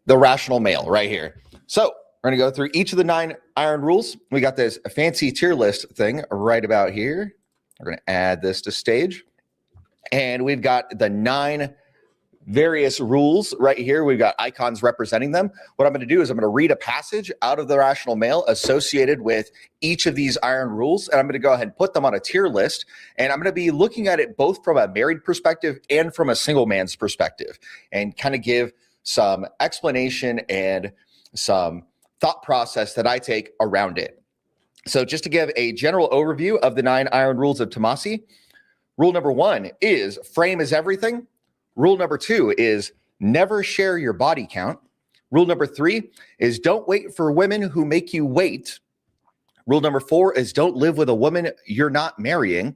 the rational male right here. So we're going to go through each of the 9 iron rules. We got this fancy tier list thing right about here. We're going to add this to stage. And we've got the 9 various rules right here. We've got icons representing them. What I'm going to do is I'm going to read a passage out of the rational male associated with each of these iron rules, and I'm going to go ahead and put them on a tier list, and I'm going to be looking at it both from a married perspective and from a single man's perspective, and kind of give some explanation and some thought process that I take around it. So just to give a general overview of the 9 iron rules of Tomassi, rule number 1 is frame is everything. Rule number 2 is never share your body count. Rule number 3 is don't wait for women who make you wait. Rule number 4 is don't live with a woman you're not marrying.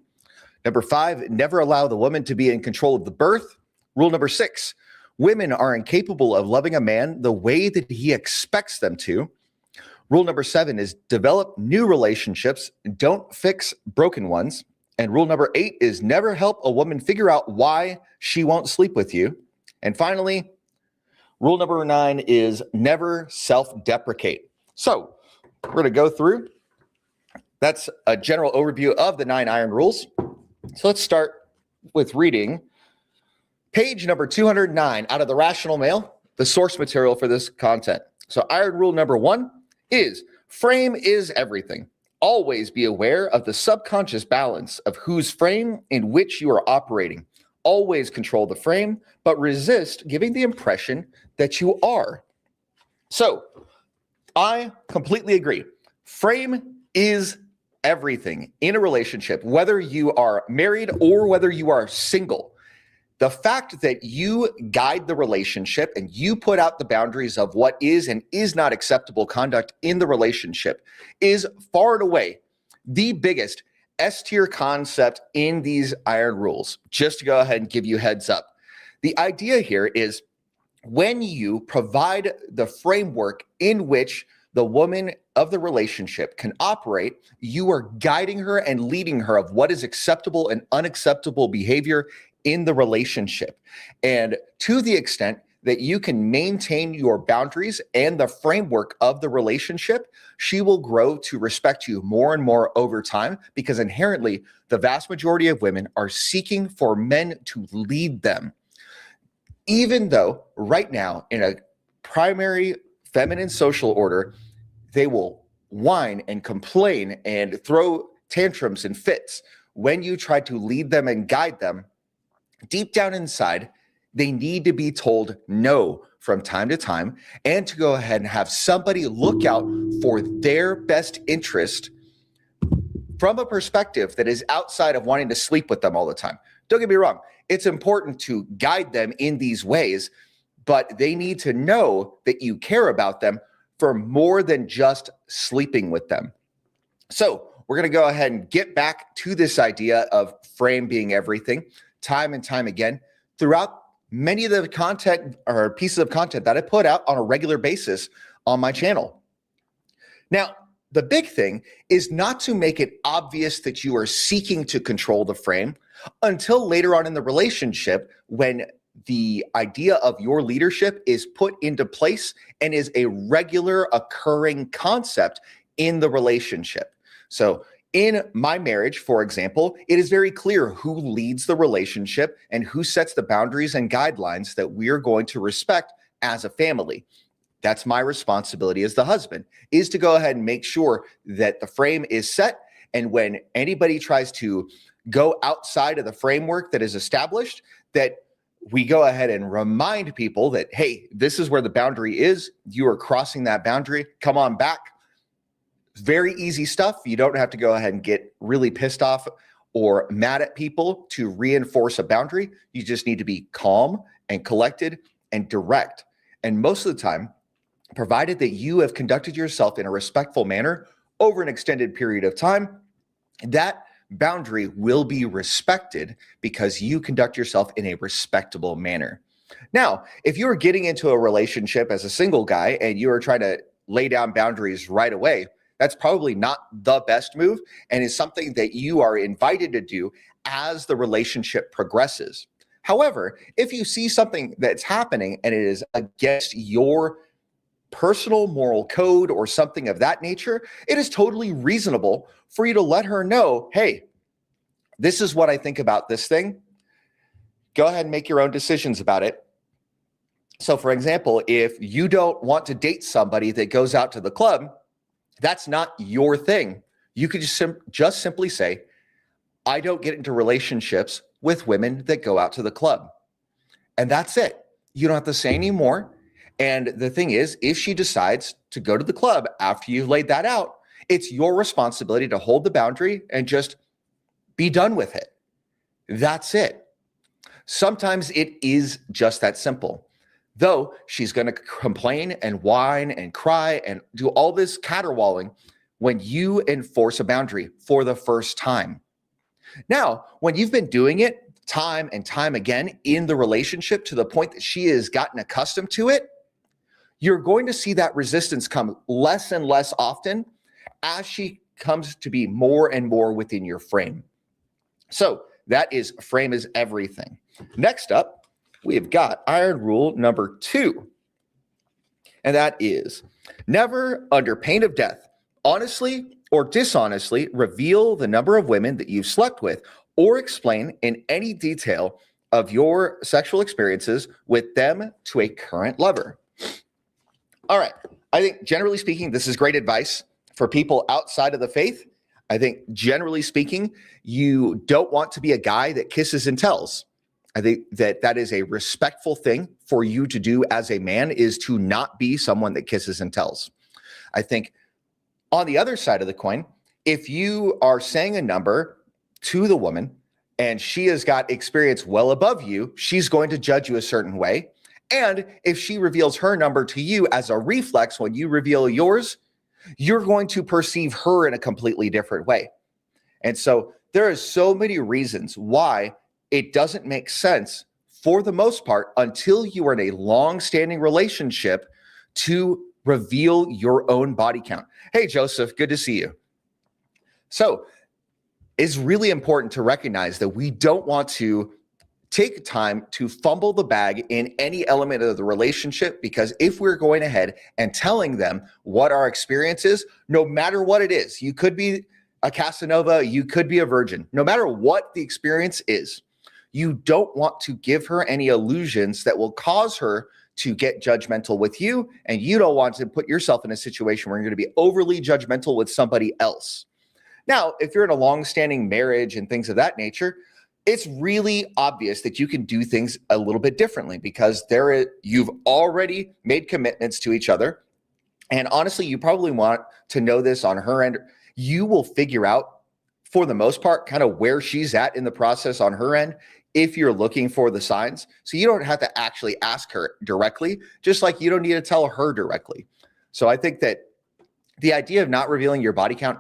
Number 5, never allow the woman to be in control of the birth. Rule number 6, women are incapable of loving a man the way that he expects them to. Rule number 7 is develop new relationships, don't fix broken ones. And rule number 8 is never help a woman figure out why she won't sleep with you. And finally, rule number 9 is never self-deprecate. So we're going to go through. That's a general overview of the 9 iron rules. So let's start with reading page number 209 out of the Rational Male, the source material for this content. So iron rule number 1 is frame is everything. Always be aware of the subconscious balance of whose frame in which you are operating. Always control the frame, but resist giving the impression that you are. So I completely agree. Frame is everything in a relationship, whether you are married or whether you are single. The fact that you guide the relationship and you put out the boundaries of what is and is not acceptable conduct in the relationship is far and away the biggest S-tier concept in these iron rules. Just to go ahead and give you heads up. The idea here is when you provide the framework in which the woman of the relationship can operate, you are guiding her and leading her of what is acceptable and unacceptable behavior in the relationship. And to the extent that you can maintain your boundaries and the framework of the relationship, she will grow to respect you more and more over time, because inherently the vast majority of women are seeking for men to lead them. Even though right now in a primary feminine social order, they will whine and complain and throw tantrums and fits when you try to lead them and guide them. Deep down inside, they need to be told no from time to time, and to go ahead and have somebody look out for their best interest from a perspective that is outside of wanting to sleep with them all the time. Don't get me wrong. It's important to guide them in these ways, but they need to know that you care about them for more than just sleeping with them. So we're going to go ahead and get back to this idea of frame being everything. Time and time again throughout many of the content or pieces of content that I put out on a regular basis on my channel. Now, the big thing is not to make it obvious that you are seeking to control the frame until later on in the relationship, when the idea of your leadership is put into place and is a regular occurring concept in the relationship. So in my marriage, for example, it is very clear who leads the relationship and who sets the boundaries and guidelines that we are going to respect as a family. That's my responsibility as the husband, is to go ahead and make sure that the frame is set. And when anybody tries to go outside of the framework that is established, that we go ahead and remind people that, hey, this is where the boundary is. You are crossing that boundary. Come on back. Very easy stuff. You don't have to go ahead and get really pissed off or mad at people to reinforce a boundary. You just need to be calm and collected and direct. And most of the time, provided that you have conducted yourself in a respectful manner over an extended period of time, that boundary will be respected because you conduct yourself in a respectable manner. Now, if you're getting into a relationship as a single guy and you are trying to lay down boundaries right away, that's probably not the best move, and is something that you are invited to do as the relationship progresses. However, if you see something that's happening and it is against your personal moral code or something of that nature, it is totally reasonable for you to let her know, hey, this is what I think about this thing. Go ahead and make your own decisions about it. So for example, if you don't want to date somebody that goes out to the club, that's not your thing. You could just simply say, I don't get into relationships with women that go out to the club. And that's it. You don't have to say any more. And the thing is, if she decides to go to the club after you've laid that out, it's your responsibility to hold the boundary and just be done with it. That's it. Sometimes it is just that simple. Though she's going to complain and whine and cry and do all this caterwauling when you enforce a boundary for the first time. Now, when you've been doing it time and time again in the relationship to the point that she has gotten accustomed to it, you're going to see that resistance come less and less often as she comes to be more and more within your frame. So that is frame is everything. Next up, we've got iron rule number 2. And that is never, under pain of death, honestly or dishonestly reveal the number of women that you've slept with or explain in any detail of your sexual experiences with them to a current lover. All right. I think generally speaking, this is great advice for people outside of the faith. I think generally speaking, you don't want to be a guy that kisses and tells. I think that is a respectful thing for you to do as a man, is to not be someone that kisses and tells. I think on the other side of the coin, if you are saying a number to the woman and she has got experience well above you, she's going to judge you a certain way. And if she reveals her number to you as a reflex when you reveal yours, you're going to perceive her in a completely different way. And so there are so many reasons why it doesn't make sense, for the most part, until you are in a long-standing relationship, to reveal your own body count. Hey, Joseph, good to see you. So it's really important to recognize that we don't want to take time to fumble the bag in any element of the relationship, because if we're going ahead and telling them what our experience is, no matter what it is, you could be a Casanova, you could be a virgin, no matter what the experience is, you don't want to give her any illusions that will cause her to get judgmental with you, and you don't want to put yourself in a situation where you're going to be overly judgmental with somebody else. Now, if you're in a long-standing marriage and things of that nature, it's really obvious that you can do things a little bit differently, because you've already made commitments to each other. And honestly, you probably want to know this on her end. You will figure out, for the most part, kind of where she's at in the process on her end, if you're looking for the signs. So you don't have to actually ask her directly, just like you don't need to tell her directly. So I think that the idea of not revealing your body count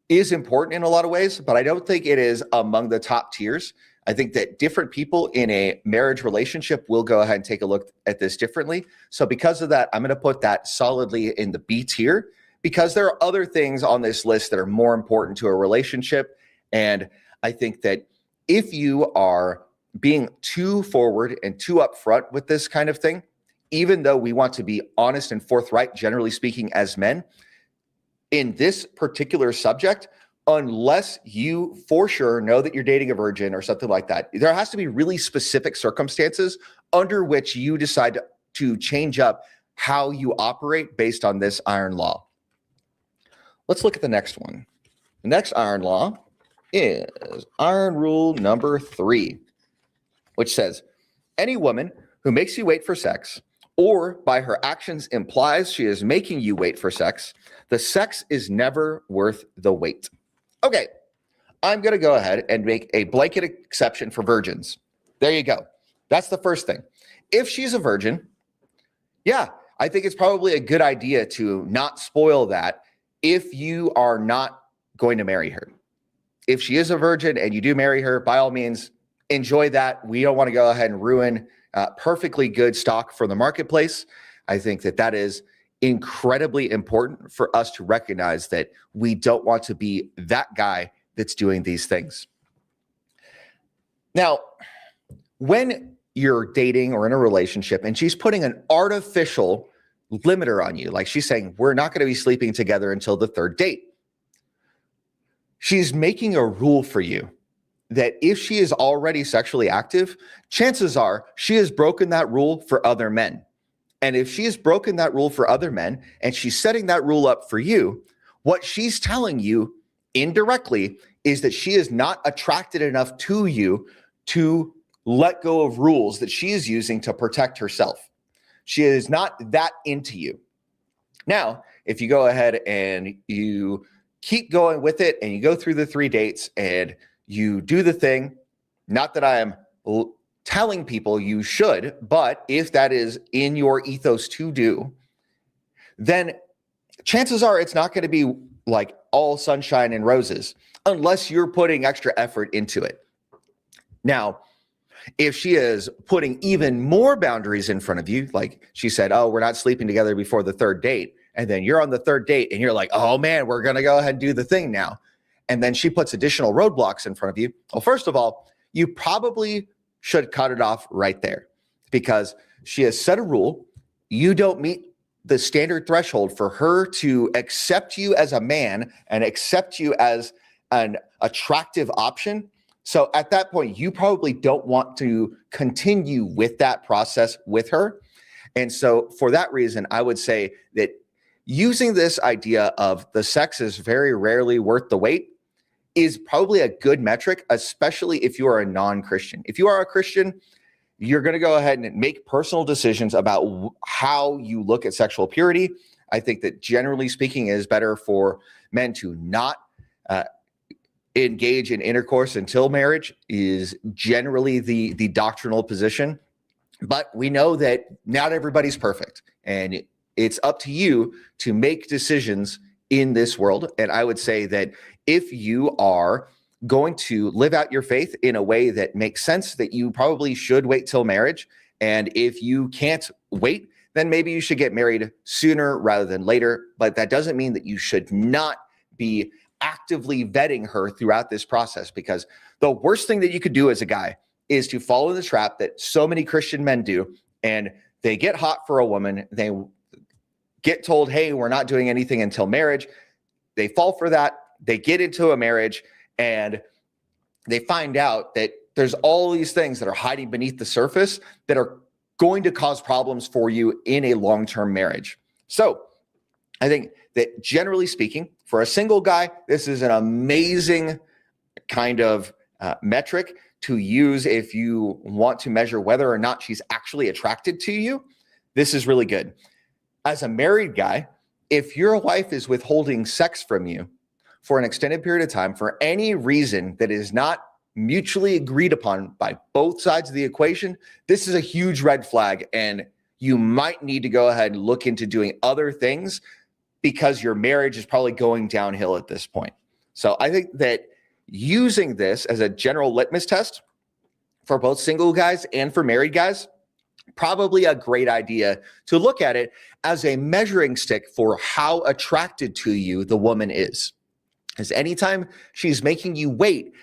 is important in a lot of ways, but I don't think it is among the top tiers. I think that different people in a marriage relationship will go ahead and take a look at this differently. So because of that, I'm going to put that solidly in the B tier, because there are other things on this list that are more important to a relationship. And I think that if you are being too forward and too upfront with this kind of thing, even though we want to be honest and forthright, generally speaking, as men, in this particular subject, unless you for sure know that you're dating a virgin or something like that, there has to be really specific circumstances under which you decide to change up how you operate based on this iron law. Let's look at the next one. The next iron law is iron rule number 3, which says, any woman who makes you wait for sex, or by her actions implies she is making you wait for sex, the sex is never worth the wait. Okay, I'm going to go ahead and make a blanket exception for virgins. There you go. That's the first thing. If she's a virgin, yeah, I think it's probably a good idea to not spoil that if you are not going to marry her. If she is a virgin and you do marry her, by all means, enjoy that. We don't want to go ahead and ruin perfectly good stock for the marketplace. I think that that is incredibly important for us to recognize, that we don't want to be that guy that's doing these things. Now, when you're dating or in a relationship and she's putting an artificial limiter on you, like she's saying, we're not going to be sleeping together until the third date. She's making a rule for you that if she is already sexually active, chances are she has broken that rule for other men. And if she has broken that rule for other men and she's setting that rule up for you, what she's telling you indirectly is that she is not attracted enough to you to let go of rules that she is using to protect herself. She is not that into you. Now, if you go ahead and you keep going with it and you go through the 3 dates and you do the thing, not that I am telling people you should, but if that is in your ethos to do, then chances are it's not going to be like all sunshine and roses unless you're putting extra effort into it. Now, if she is putting even more boundaries in front of you, like she said, oh, we're not sleeping together before the 3rd date, and then you're on the 3rd date and you're like, oh man, we're going to go ahead and do the thing now. And then she puts additional roadblocks in front of you. Well, first of all, you probably should cut it off right there because she has set a rule. You don't meet the standard threshold for her to accept you as a man and accept you as an attractive option. So at that point, you probably don't want to continue with that process with her. And so for that reason, I would say that using this idea of the sex is very rarely worth the wait is probably a good metric, especially if you are a non-Christian. If you are a Christian, you're going to go ahead and make personal decisions about how you look at sexual purity. I think that generally speaking, it is better for men to not engage in intercourse until marriage is generally the doctrinal position. But we know that not everybody's perfect, and it's up to you to make decisions in this world. And I would say that if you are going to live out your faith in a way that makes sense, that you probably should wait till marriage. And if you can't wait, then maybe you should get married sooner rather than later. But that doesn't mean that you should not be actively vetting her throughout this process, because the worst thing that you could do as a guy is to fall in the trap that so many Christian men do. And they get hot for a woman. They get told, hey, we're not doing anything until marriage. They fall for that. They get into a marriage and they find out that there's all these things that are hiding beneath the surface that are going to cause problems for you in a long-term marriage. So I think that generally speaking, for a single guy, this is an amazing kind of metric to use if you want to measure whether or not she's actually attracted to you. This is really good. As a married guy, if your wife is withholding sex from you for an extended period of time for any reason that is not mutually agreed upon by both sides of the equation, this is a huge red flag, and you might need to go ahead and look into doing other things because your marriage is probably going downhill at this point. So I think that using this as a general litmus test for both single guys and for married guys, probably a great idea to look at it as a measuring stick for how attracted to you the woman is. Because anytime she's making you wait,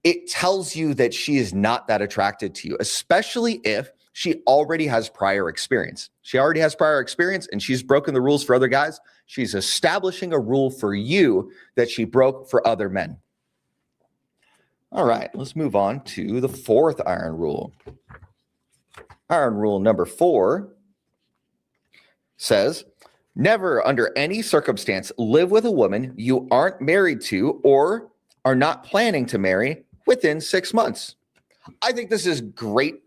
it tells you that she is not that attracted to you, especially if she already has prior experience. She already has prior experience and she's broken the rules for other guys. She's establishing a rule for you that she broke for other men. All right, let's move on to the 4th iron rule. Iron rule number 4 says, never under any circumstance live with a woman you aren't married to or are not planning to marry within 6 months. I think this is great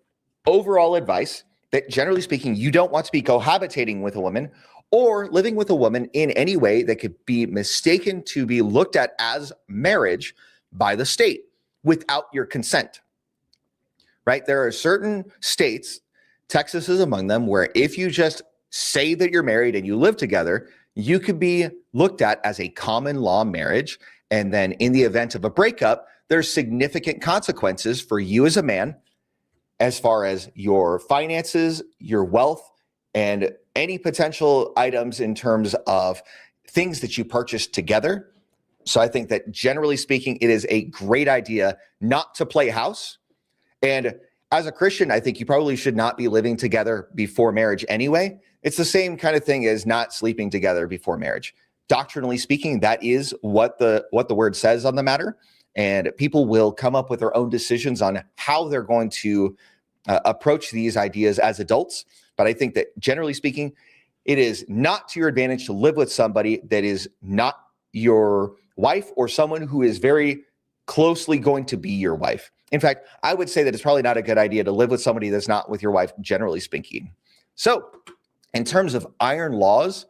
overall advice that generally speaking, you don't want to be cohabitating with a woman or living with a woman in any way that could be mistaken to be looked at as marriage by the state without your consent, right? There are certain states, Texas is among them, where if you just say that you're married and you live together, you could be looked at as a common law marriage. And then in the event of a breakup, there's significant consequences for you as a man as far as your finances, your wealth, and any potential items in terms of things that you purchased together. So I think that generally speaking, it is a great idea not to play house. And as a Christian, I think you probably should not be living together before marriage anyway. It's the same kind of thing as not sleeping together before marriage. Doctrinally speaking, that is what the word says on the matter. And people will come up with their own decisions on how they're going to approach these ideas as adults. But I think that generally speaking, it is not to your advantage to live with somebody that is not your wife or someone who is very closely going to be your wife. In fact, I would say that it's probably not a good idea to live with somebody that's not with your wife, generally speaking. So in terms of iron laws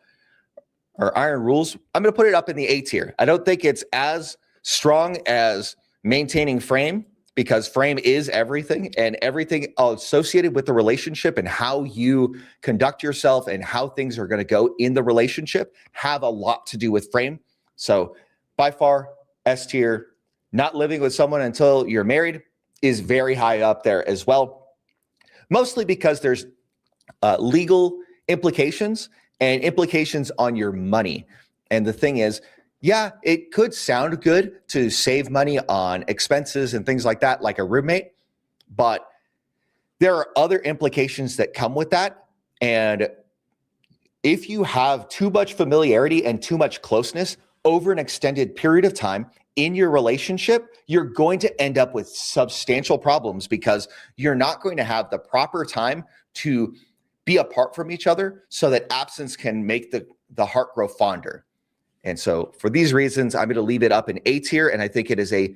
or iron rules, I'm going to put it up in the A tier. I don't think it's as strong as maintaining frame, because frame is everything, and everything associated with the relationship and how you conduct yourself and how things are going to go in the relationship have a lot to do with frame. So by far, S tier. Not living with someone until you're married is very high up there as well, mostly because there's legal implications and implications on your money. And the thing is, yeah, it could sound good to save money on expenses and things like that, like a roommate, but there are other implications that come with that. And if you have too much familiarity and too much closeness over an extended period of time in your relationship, you're going to end up with substantial problems because you're not going to have the proper time to be apart from each other so that absence can make the heart grow fonder. And so for these reasons, I'm going to leave it up in A tier. And I think it is a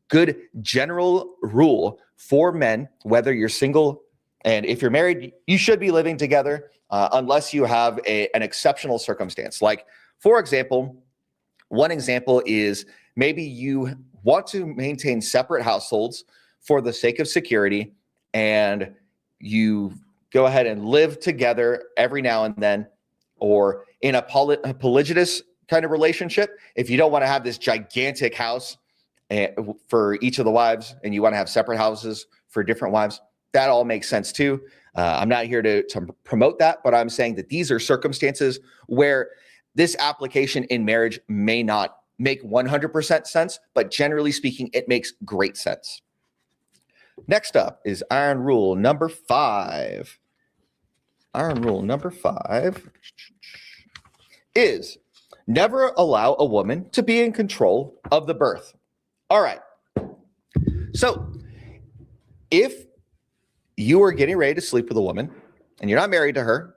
good general rule for men, whether you're single and if you're married, you should be living together unless you have an exceptional circumstance. Like, for example, one example is maybe you want to maintain separate households for the sake of security, and you go ahead and live together every now and then, or in a polygynous kind of relationship. If you don't want to have this gigantic house for each of the wives and you want to have separate houses for different wives, that all makes sense too. I'm not here to promote that, but I'm saying that these are circumstances where this application in marriage may not make 100% sense, but generally speaking, it makes great sense. Next up is iron rule number 5. Iron rule number 5 is never allow a woman to be in control of the birth. All right. So if you are getting ready to sleep with a woman and you're not married to her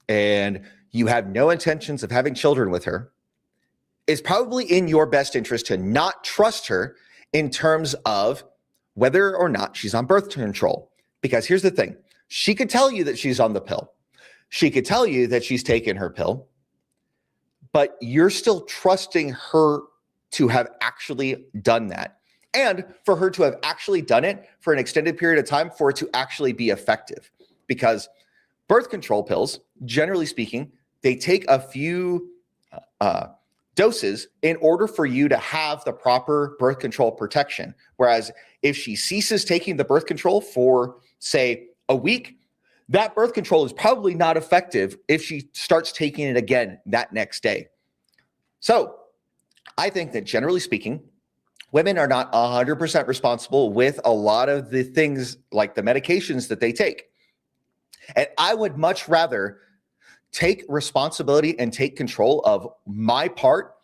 and you have no intentions of having children with her, it's probably in your best interest to not trust her in terms of whether or not she's on birth control. Because here's the thing. She could tell you that she's on the pill. She could tell you that she's taken her pill, but you're still trusting her to have actually done that. And for her to have actually done it for an extended period of time for it to actually be effective. Because birth control pills, generally speaking, they take a few doses in order for you to have the proper birth control protection. Whereas if she ceases taking the birth control for, say, a week, that birth control is probably not effective if she starts taking it again that next day. So I think that generally speaking, women are not 100% responsible with a lot of the things like the medications that they take. And I would much rather take responsibility and take control of my part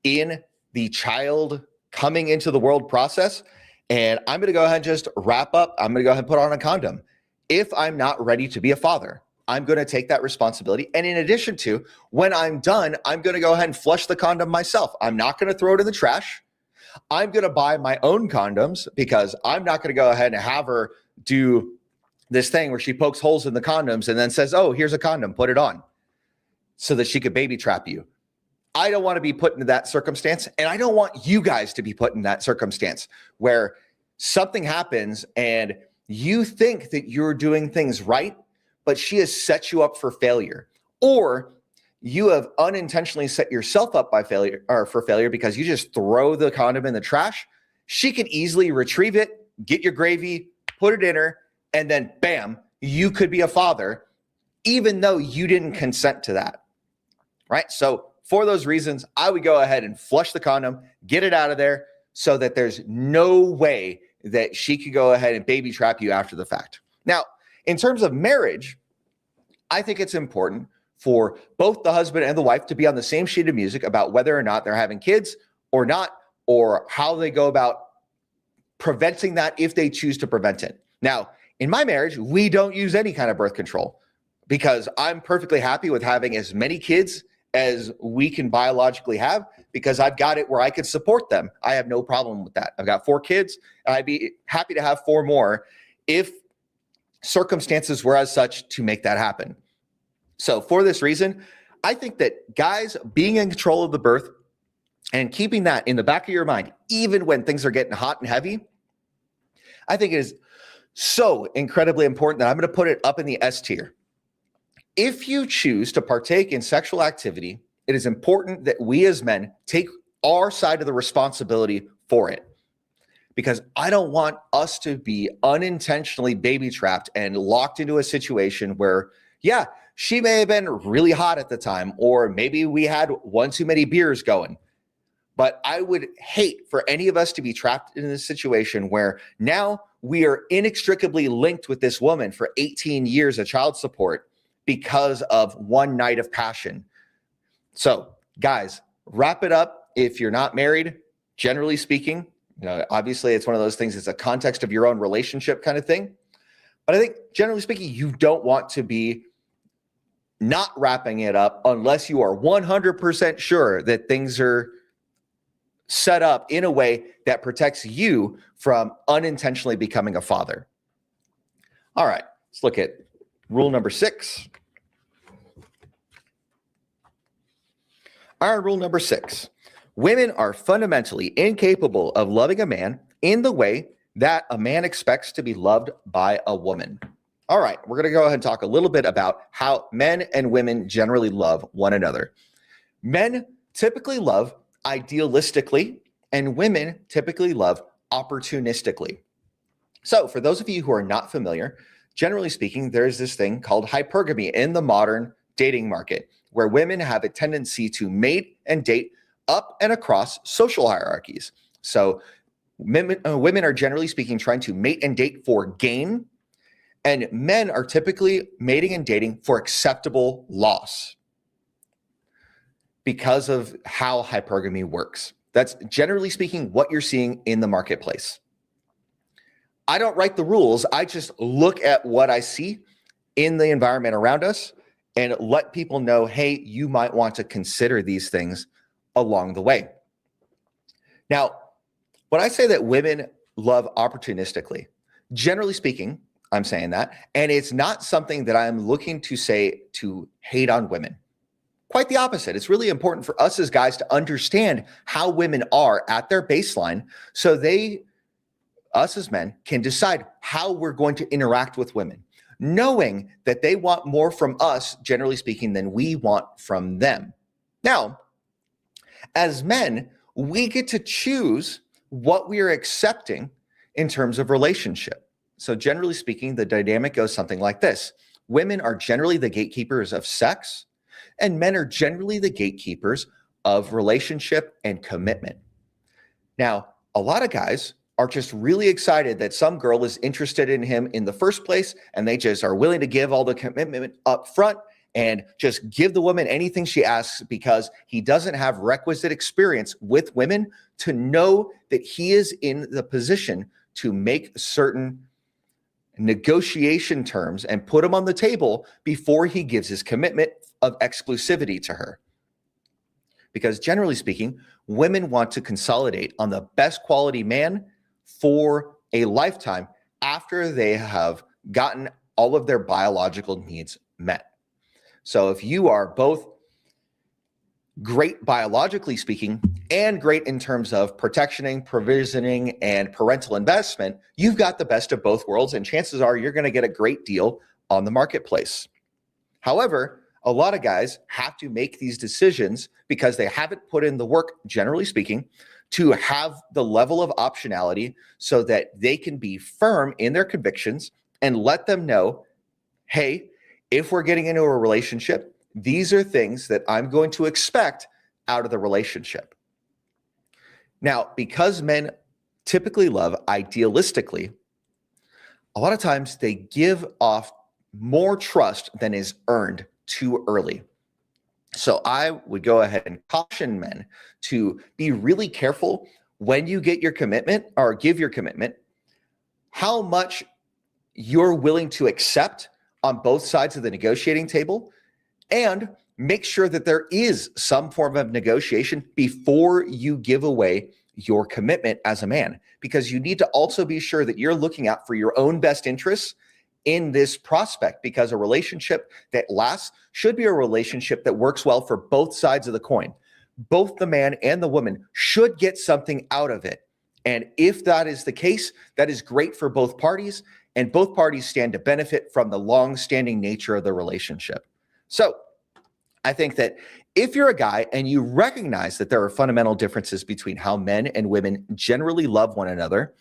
in the child coming into the world process. And I'm going to go ahead and just wrap up. I'm going to go ahead and put on a condom. If I'm not ready to be a father, I'm going to take that responsibility. And in addition to, when I'm done, I'm going to go ahead and flush the condom myself. I'm not going to throw it in the trash. I'm going to buy my own condoms because I'm not going to go ahead and have her do this thing where she pokes holes in the condoms and then says, oh, here's a condom, put it on, so that she could baby trap you. I don't want to be put into that circumstance, and I don't want you guys to be put in that circumstance where something happens and you think that you're doing things right, but she has set you up for failure, or you have unintentionally set yourself up by failure or for failure because you just throw the condom in the trash. She can easily retrieve it, get your gravy, put it in her, and then bam, you could be a father, even though you didn't consent to that, right? So for those reasons, I would go ahead and flush the condom, get it out of there so that there's no way that she could go ahead and baby trap you after the fact. Now, in terms of marriage, I think it's important for both the husband and the wife to be on the same sheet of music about whether or not they're having kids or not, or how they go about preventing that if they choose to prevent it. Now, in my marriage, we don't use any kind of birth control because I'm perfectly happy with having as many kids as we can biologically have because I've got it where I could support them. I have no problem with that. I've got 4 kids, and I'd be happy to have 4 more if circumstances were as such to make that happen. So for this reason, I think that guys being in control of the birth and keeping that in the back of your mind, even when things are getting hot and heavy, I think it is so incredibly important that I'm going to put it up in the S tier. If you choose to partake in sexual activity, it is important that we as men take our side of the responsibility for it. Because I don't want us to be unintentionally baby trapped and locked into a situation where, yeah, she may have been really hot at the time, or maybe we had one too many beers going. But I would hate for any of us to be trapped in this situation where now we are inextricably linked with this woman for 18 years of child support because of one night of passion. So, guys, wrap it up. If you're not married, generally speaking, obviously it's one of those things, it's a context of your own relationship kind of thing. But I think generally speaking, you don't want to be not wrapping it up unless you are 100% sure that things are set up in a way that protects you from unintentionally becoming a father. All right, let's look at rule number 6. Our rule number 6. Women are fundamentally incapable of loving a man in the way that a man expects to be loved by a woman. All right, we're going to go ahead and talk a little bit about how men and women generally love one another. Men typically love idealistically, and women typically love opportunistically. So for those of you who are not familiar, generally speaking, there's this thing called hypergamy in the modern dating market, where women have a tendency to mate and date up and across social hierarchies. So women are generally speaking trying to mate and date for gain, and men are typically mating and dating for acceptable loss because of how hypergamy works. That's generally speaking what you're seeing in the marketplace. I don't write the rules. I just look at what I see in the environment around us and let people know, hey, you might want to consider these things along the way. Now, when I say that women love opportunistically, generally speaking, I'm saying that, and it's not something that I'm looking to say to hate on women. Quite the opposite. It's really important for us as guys to understand how women are at their baseline so us as men can decide how we're going to interact with women, knowing that they want more from us, generally speaking, than we want from them. Now, as men, we get to choose what we are accepting in terms of relationship. So generally speaking, the dynamic goes something like this. Women are generally the gatekeepers of sex, and men are generally the gatekeepers of relationship and commitment. Now, a lot of guys are just really excited that some girl is interested in him in the first place, and they just are willing to give all the commitment up front and just give the woman anything she asks because he doesn't have requisite experience with women to know that he is in the position to make certain negotiation terms and put them on the table before he gives his commitment of exclusivity to her. Because generally speaking, women want to consolidate on the best quality man for a lifetime after they have gotten all of their biological needs met. So if you are both great biologically speaking and great in terms of protectioning, provisioning, and parental investment, you've got the best of both worlds, and chances are you're going to get a great deal on the marketplace. However, a lot of guys have to make these decisions because they haven't put in the work, generally speaking, to have the level of optionality so that they can be firm in their convictions and let them know, hey, if we're getting into a relationship, these are things that I'm going to expect out of the relationship. Now, because men typically love idealistically, a lot of times they give off more trust than is earned too early. So I would go ahead and caution men to be really careful when you get your commitment or give your commitment, how much you're willing to accept on both sides of the negotiating table, and make sure that there is some form of negotiation before you give away your commitment as a man, because you need to also be sure that you're looking out for your own best interests in this prospect, because a relationship that lasts should be a relationship that works well for both sides of the coin. Both the man and the woman should get something out of it. And if that is the case, that is great for both parties, and both parties stand to benefit from the long-standing nature of the relationship. So I think that if you're a guy and you recognize that there are fundamental differences between how men and women generally love one another,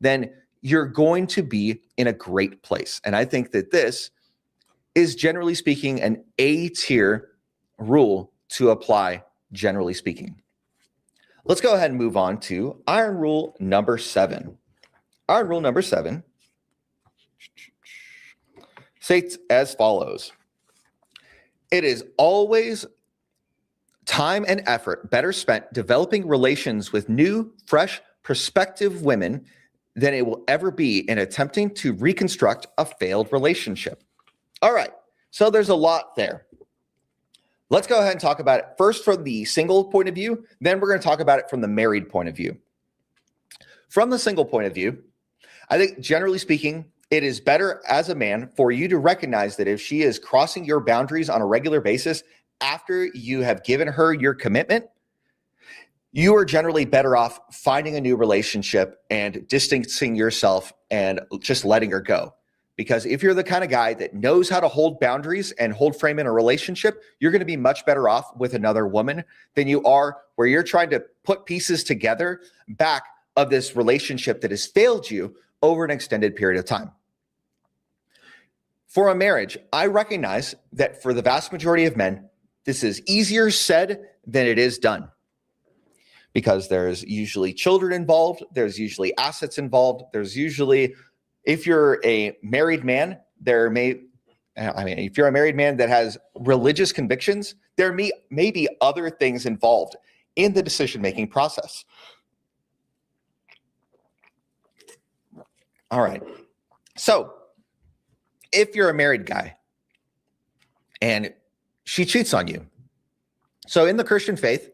then you're going to be in a great place. And I think that this is, generally speaking, an A-tier rule to apply, generally speaking. Let's go ahead and move on to iron rule number 7. Iron rule number 7 states as follows. It is always time and effort better spent developing relations with new, fresh, prospective women than it will ever be in attempting to reconstruct a failed relationship. All right, so there's a lot there. Let's go ahead and talk about it first from the single point of view, then we're going to talk about it from the married point of view. From the single point of view, I think generally speaking, it is better as a man for you to recognize that if she is crossing your boundaries on a regular basis after you have given her your commitment, you are generally better off finding a new relationship and distancing yourself and just letting her go. Because if you're the kind of guy that knows how to hold boundaries and hold frame in a relationship, you're going to be much better off with another woman than you are where you're trying to put pieces together back of this relationship that has failed you over an extended period of time. For a marriage, I recognize that for the vast majority of men, this is easier said than it is done, because there's usually children involved, there's usually assets involved, there's usually, if you're a married man, if you're a married man that has religious convictions, there may be other things involved in the decision-making process. All right. So if you're a married guy and she cheats on you, so in the Christian faith,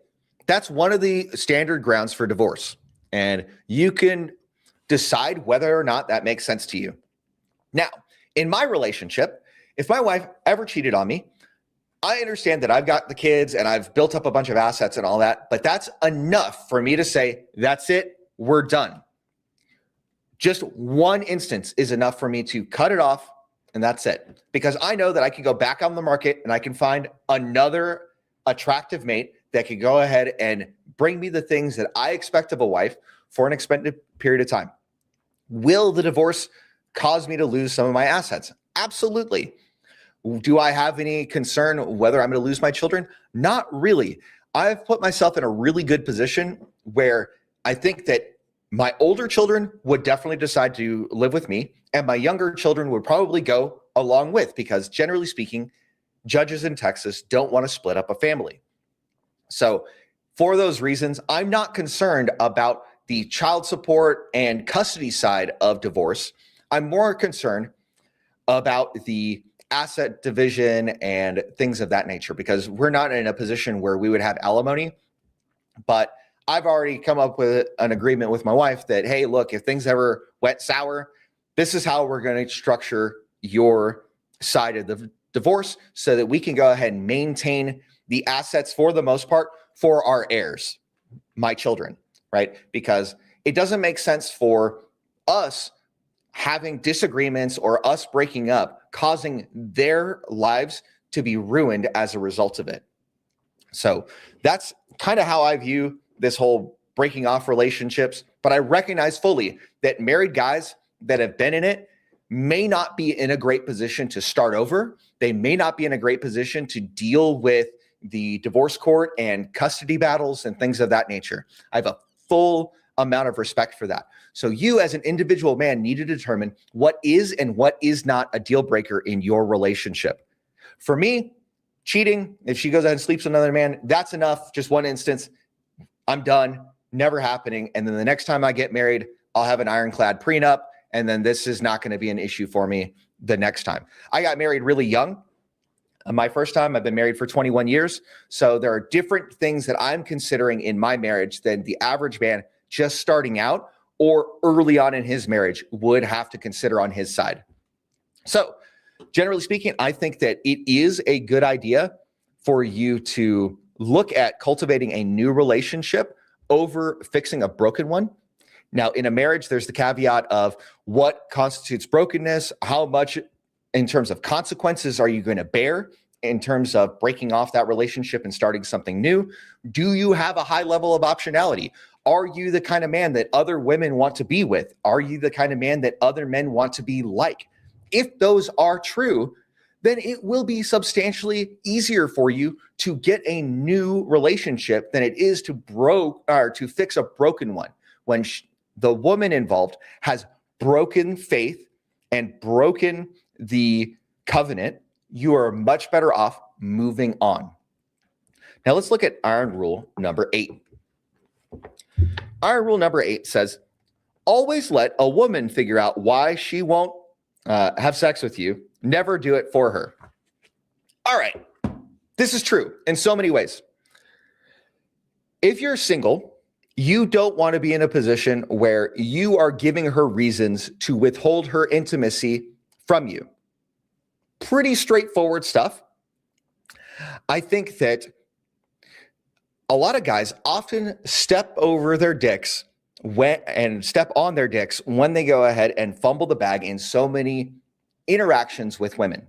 that's one of the standard grounds for divorce. And you can decide whether or not that makes sense to you. Now, in my relationship, if my wife ever cheated on me, I understand that I've got the kids and I've built up a bunch of assets and all that, but that's enough for me to say, that's it, we're done. Just one instance is enough for me to cut it off, and that's it. Because I know that I can go back on the market and I can find another attractive mate that can go ahead and bring me the things that I expect of a wife for an extended period of time. Will the divorce cause me to lose some of my assets? Absolutely. Do I have any concern whether I'm going to lose my children? Not really. I've put myself in a really good position where I think that my older children would definitely decide to live with me, and my younger children would probably go along with, because generally speaking, judges in Texas don't want to split up a family. So for those reasons, I'm not concerned about the child support and custody side of divorce. I'm more concerned about the asset division and things of that nature, because we're not in a position where we would have alimony. But I've already come up with an agreement with my wife that, hey, look, if things ever went sour, this is how we're going to structure your side of the divorce so that we can go ahead and maintain the assets for the most part for our heirs, my children, right? Because it doesn't make sense for us having disagreements or us breaking up, causing their lives to be ruined as a result of it. So that's kind of how I view this whole breaking off relationships. But I recognize fully that married guys that have been in it may not be in a great position to start over. They may not be in a great position to deal with the divorce court and custody battles and things of that nature. I have a full amount of respect for that. So you as an individual man need to determine what is and what is not a deal breaker in your relationship. For me, cheating, if she goes out and sleeps with another man, that's enough. Just one instance, I'm done, never happening. And then the next time I get married, I'll have an ironclad prenup. And then this is not going to be an issue for me the next time. I got married really young. My first time, I've been married for 21 years. So there are different things that I'm considering in my marriage than the average man just starting out or early on in his marriage would have to consider on his side. So generally speaking, I think that it is a good idea for you to look at cultivating a new relationship over fixing a broken one. Now, in a marriage, there's the caveat of what constitutes brokenness, how much in terms of consequences are you going to bear in terms of breaking off that relationship and starting something new? Do you have a high level of optionality? Are you the kind of man that other women want to be with? Are you the kind of man that other men want to be like? If those are true, then it will be substantially easier for you to get a new relationship than it is to fix a broken one. When the woman involved has broken faith and broken the covenant, you are much better off moving on. Now let's look at iron rule number 8. Iron rule number 8 says, always let a woman figure out why she won't have sex with you. Never do it for her. All right. This is true in so many ways. If you're single, you don't want to be in a position where you are giving her reasons to withhold her intimacy from you. Pretty straightforward stuff. I think that a lot of guys often step on their dicks when they go ahead and fumble the bag in so many interactions with women.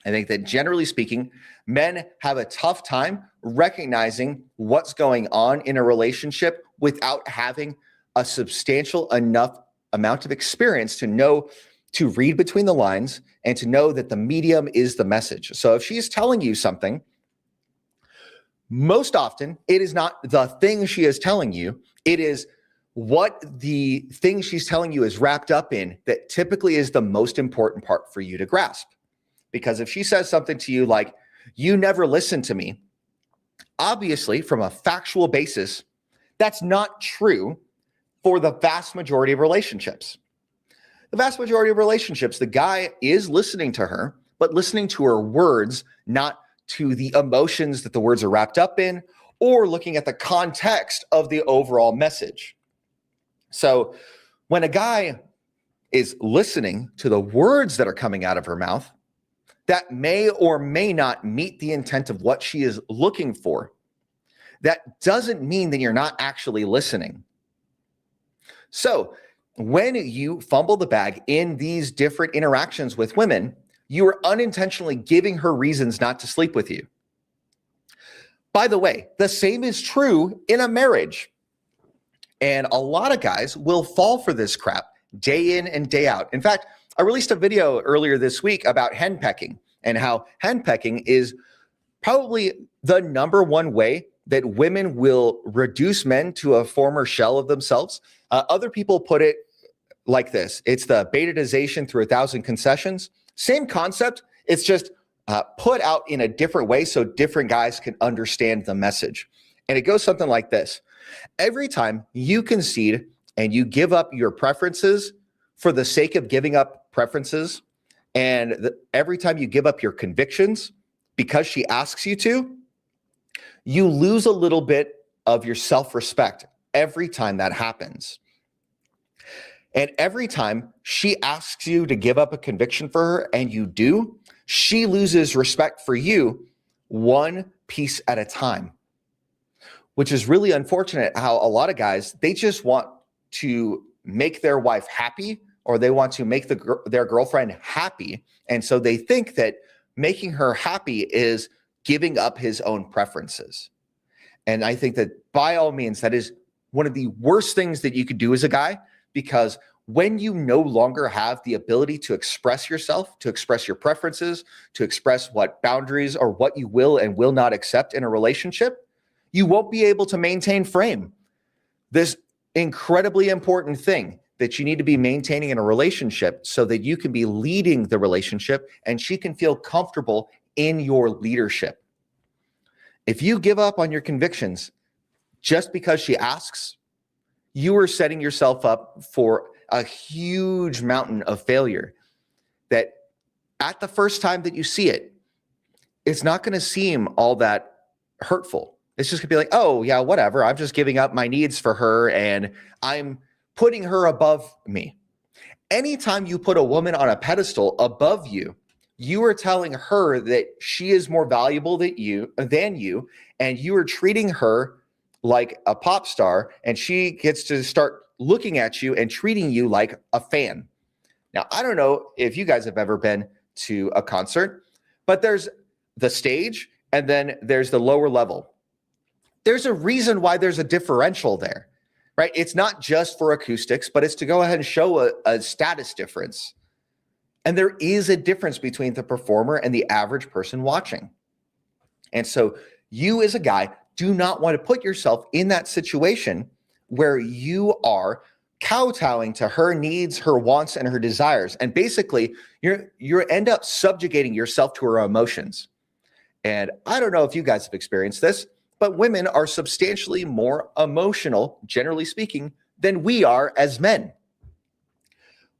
I think that generally speaking, men have a tough time recognizing what's going on in a relationship without having a substantial enough amount of experience to know to read between the lines and to know that the medium is the message. So if she's telling you something, most often it is not the thing she is telling you, it is what the thing she's telling you is wrapped up in that typically is the most important part for you to grasp. Because if she says something to you like, you never listen to me, obviously from a factual basis, that's not true for the vast majority of relationships. The vast majority of relationships, the guy is listening to her, but listening to her words, not to the emotions that the words are wrapped up in, or looking at the context of the overall message. So when a guy is listening to the words that are coming out of her mouth, that may or may not meet the intent of what she is looking for. That doesn't mean that you're not actually listening. So when you fumble the bag in these different interactions with women, you are unintentionally giving her reasons not to sleep with you. By the way, the same is true in a marriage. And a lot of guys will fall for this crap day in and day out. In fact, I released a video earlier this week about henpecking and how henpecking is probably the number one way that women will reduce men to a former shell of themselves. Other people put it like this. It's the betadization through 1,000 concessions. Same concept. It's just put out in a different way so different guys can understand the message. And it goes something like this. Every time you concede and you give up your preferences for the sake of giving up preferences, and every time you give up your convictions because she asks you to, you lose a little bit of your self-respect every time that happens. And every time she asks you to give up a conviction for her and you do, she loses respect for you one piece at a time, which is really unfortunate how a lot of guys, they just want to make their wife happy or they want to make their girlfriend happy. And so they think that making her happy is giving up his own preferences. And I think that by all means, that is one of the worst things that you could do as a guy, because when you no longer have the ability to express yourself, to express your preferences, to express what boundaries or what you will and will not accept in a relationship, you won't be able to maintain frame. This incredibly important thing that you need to be maintaining in a relationship so that you can be leading the relationship and she can feel comfortable in your leadership. If you give up on your convictions just because she asks, you are setting yourself up for a huge mountain of failure that at the first time that you see it, it's not going to seem all that hurtful. It's just going to be like, oh, yeah, whatever. I'm just giving up my needs for her and I'm putting her above me. Anytime you put a woman on a pedestal above you, you are telling her that she is more valuable than you, and you are treating her like a pop star, and she gets to start looking at you and treating you like a fan. Now, I don't know if you guys have ever been to a concert, but there's the stage and then there's the lower level. There's a reason why there's a differential there, right? It's not just for acoustics, but it's to go ahead and show a status difference. And there is a difference between the performer and the average person watching. And so you as a guy do not want to put yourself in that situation where you are kowtowing to her needs, her wants, and her desires. And basically, you end up subjugating yourself to her emotions. And I don't know if you guys have experienced this, but women are substantially more emotional, generally speaking, than we are as men.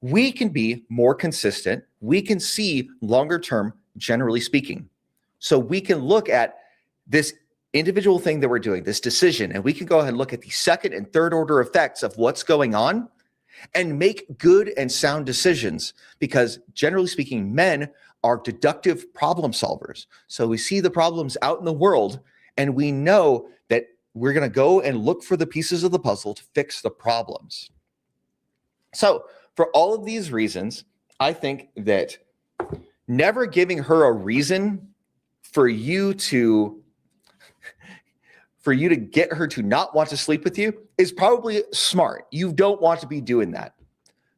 We can be more consistent. We can see longer term, generally speaking. So we can look at this individual thing that we're doing, this decision, and we can go ahead and look at the second and third order effects of what's going on and make good and sound decisions, because generally speaking, men are deductive problem solvers. So we see the problems out in the world and we know that we're going to go and look for the pieces of the puzzle to fix the problems. So for all of these reasons, I think that never giving her a reason for you to get her to not want to sleep with you is probably smart. You don't want to be doing that.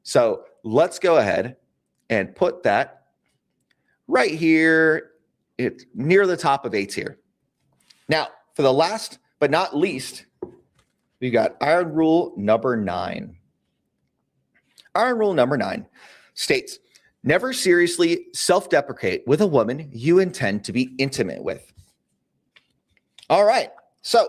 So let's go ahead and put that right here. It's near the top of A tier. Now, for the last but not least, we got iron rule number 9. Iron rule number 9 states, never seriously self-deprecate with a woman you intend to be intimate with. All right. So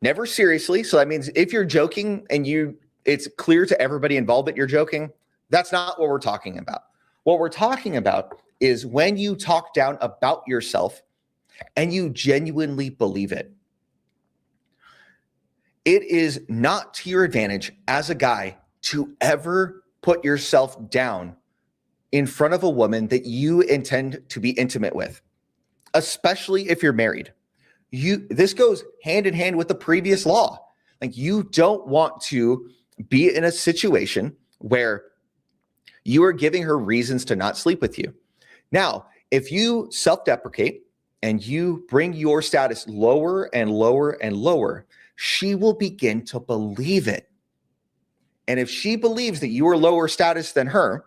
never seriously. So that means if you're joking and it's clear to everybody involved that you're joking, that's not what we're talking about. What we're talking about is when you talk down about yourself and you genuinely believe it. It is not to your advantage as a guy to ever put yourself down in front of a woman that you intend to be intimate with, especially if you're married. This goes hand in hand with the previous law. Like, you don't want to be in a situation where you are giving her reasons to not sleep with you. Now, if you self-deprecate and you bring your status lower and lower and lower, she will begin to believe it. And if she believes that you are lower status than her,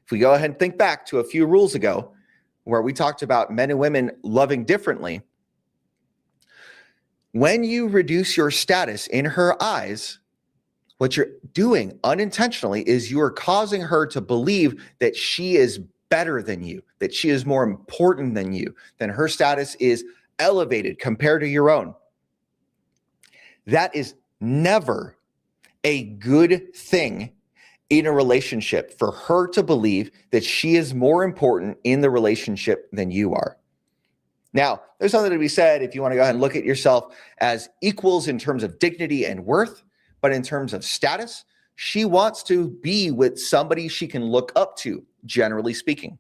if we go ahead and think back to a few rules ago where we talked about men and women loving differently, when you reduce your status in her eyes, what you're doing unintentionally is you are causing her to believe that she is better than you, that she is more important than you, that her status is elevated compared to your own. That is never a good thing in a relationship, for her to believe that she is more important in the relationship than you are. Now, there's something to be said if you want to go ahead and look at yourself as equals in terms of dignity and worth, but in terms of status, she wants to be with somebody she can look up to, generally speaking.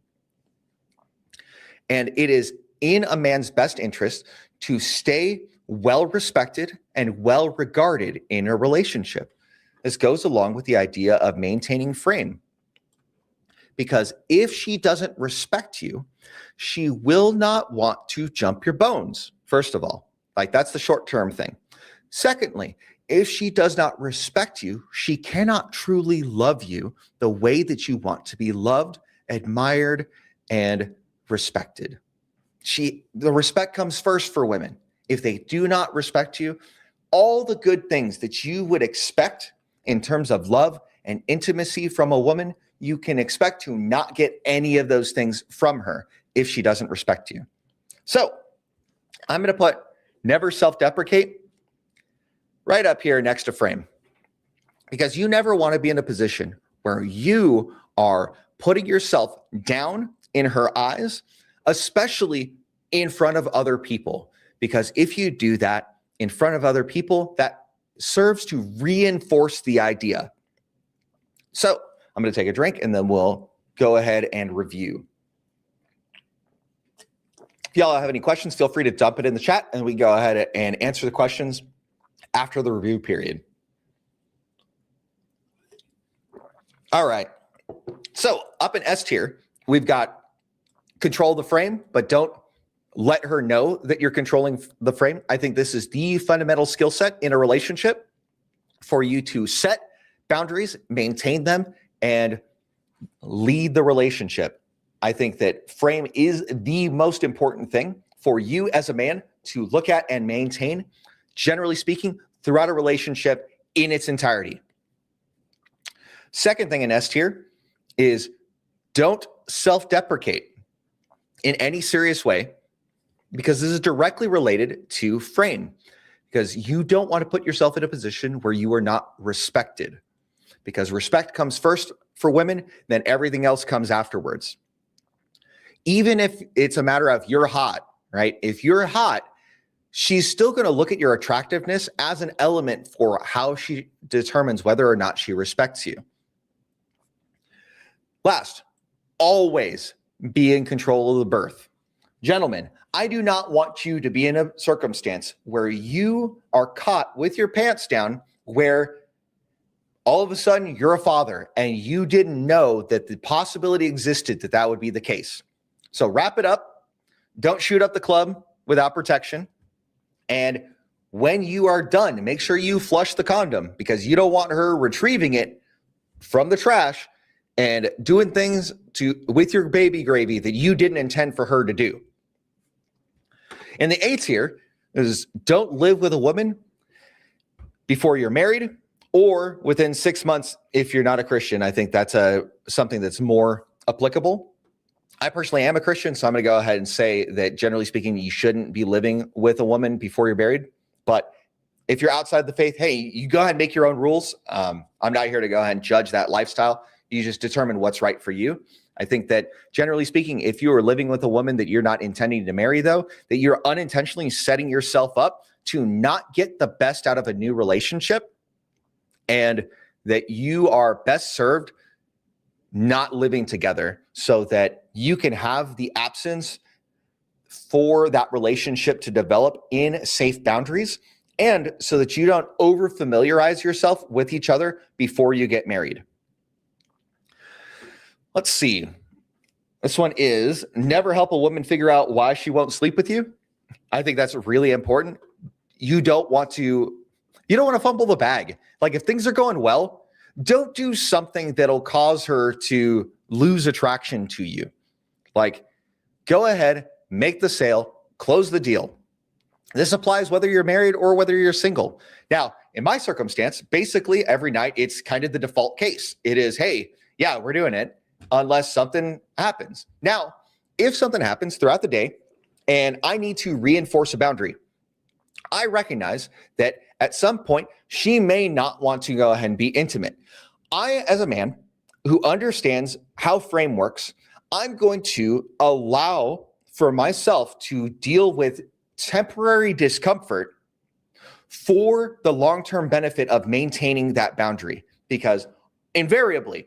And it is in a man's best interest to stay well-respected and well-regarded in a relationship. This goes along with the idea of maintaining frame. Because if she doesn't respect you, she will not want to jump your bones, first of all. Like, that's the short-term thing. Secondly, if she does not respect you, she cannot truly love you the way that you want to be loved, admired, and respected. The respect comes first for women. If they do not respect you, all the good things that you would expect in terms of love and intimacy from a woman, you can expect to not get any of those things from her if she doesn't respect you. So I'm going to put never self-deprecate right up here next to frame, because you never want to be in a position where you are putting yourself down in her eyes, especially in front of other people. Because if you do that in front of other people, that serves to reinforce the idea. So I'm going to take a drink and then we'll go ahead and review. If y'all have any questions, feel free to dump it in the chat and we go ahead and answer the questions after the review period. All right. So up in S tier, we've got control the frame, but don't let her know that you're controlling the frame. I think this is the fundamental skill set in a relationship for you to set boundaries, maintain them, and lead the relationship. I think that frame is the most important thing for you as a man to look at and maintain, generally speaking, throughout a relationship in its entirety. Second thing in S tier is don't self-deprecate in any serious way, because this is directly related to frame, because you don't want to put yourself in a position where you are not respected, because respect comes first for women, then everything else comes afterwards. Even if it's a matter of you're hot, right? If you're hot, she's still going to look at your attractiveness as an element for how she determines whether or not she respects you. Last, always be in control of the birth. Gentlemen, I do not want you to be in a circumstance where you are caught with your pants down, where all of a sudden you're a father and you didn't know that the possibility existed that that would be the case. So wrap it up. Don't shoot up the club without protection. And when you are done, make sure you flush the condom, because you don't want her retrieving it from the trash and doing things with your baby gravy that you didn't intend for her to do. And the A tier is don't live with a woman before you're married or within 6 months if you're not a Christian. I think that's something that's more applicable. I personally am a Christian, so I'm going to go ahead and say that generally speaking, you shouldn't be living with a woman before you're married. But if you're outside the faith, hey, you go ahead and make your own rules. I'm not here to go ahead and judge that lifestyle. You just determine what's right for you. I think that generally speaking, if you are living with a woman that you're not intending to marry, though, that you're unintentionally setting yourself up to not get the best out of a new relationship, and that you are best served not living together so that you can have the absence for that relationship to develop in safe boundaries, and so that you don't over familiarize yourself with each other before you get married. Let's see. This one is never help a woman figure out why she won't sleep with you. I think that's really important. You don't want to fumble the bag. Like if things are going well, don't do something that'll cause her to lose attraction to you. Like go ahead, make the sale, close the deal. This applies whether you're married or whether you're single. Now, in my circumstance, basically every night it's kind of the default case. It is, hey, yeah, we're doing it, unless something happens. Now, if something happens throughout the day and I need to reinforce a boundary, I recognize that at some point she may not want to go ahead and be intimate. I, as a man who understands how frame works, I'm going to allow for myself to deal with temporary discomfort for the long-term benefit of maintaining that boundary, because invariably,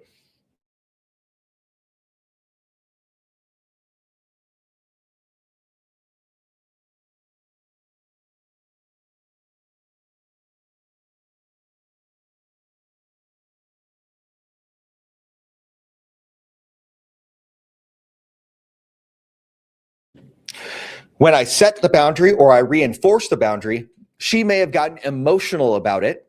when I set the boundary or I reinforce the boundary, she may have gotten emotional about it.